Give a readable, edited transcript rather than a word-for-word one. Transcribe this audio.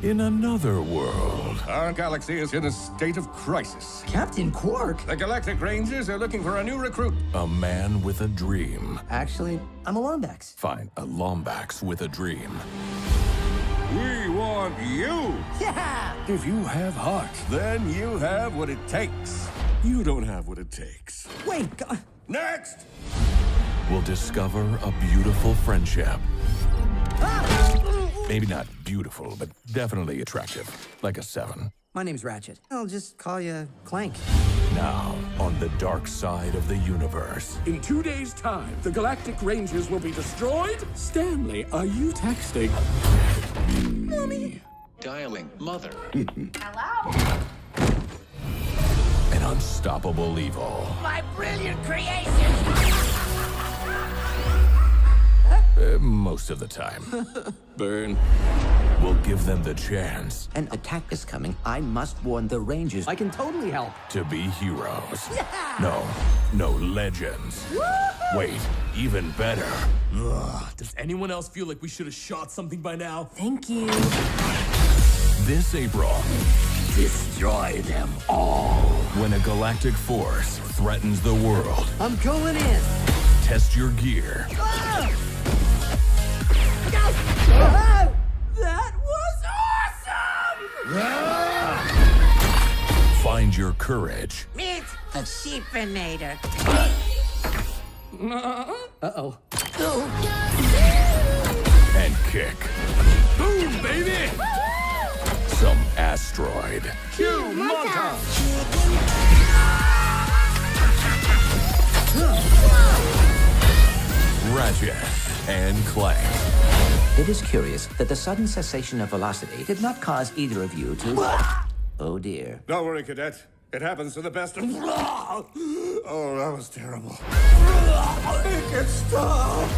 in another world. Our galaxy is in a state of crisis. Captain Quark? The Galactic Rangers are looking for a new recruit. A man with a dream. Actually, I'm a Lombax. Fine, a Lombax with a dream. We want you. Yeah! If you have heart, then you have what it takes. You don't have what it takes. Wait, Next! Will discover a beautiful friendship. Maybe not beautiful, but definitely attractive. Like a 7. my name's Ratchet. I'll just call you Clank. Now, on the dark side of the universe. In 2 days' time, the Galactic Rangers will be destroyed? Stanley, are you texting? Mommy. Dialing mother. Hello? An unstoppable evil. My brilliant creation! Most of the time. Burn. Will give them the chance An attack is coming. I must warn the Rangers. I can totally help. to be heroes. Yeah! No legends. Wait, even better. Does anyone else feel like we should have shot something by now? Thank you. This April, Destroy them all. when a galactic force threatens the world, I'm going in. test your gear. That was awesome! Find your courage Meet the sheepinator. Uh-oh. and kick Boom, baby! some asteroid. Cue montage! Ratchet and Clank. It is curious that the sudden cessation of velocity did not cause either of you to... Oh, dear. Don't worry, Cadet. It happens to the best of... Oh, that was terrible. Make it stop!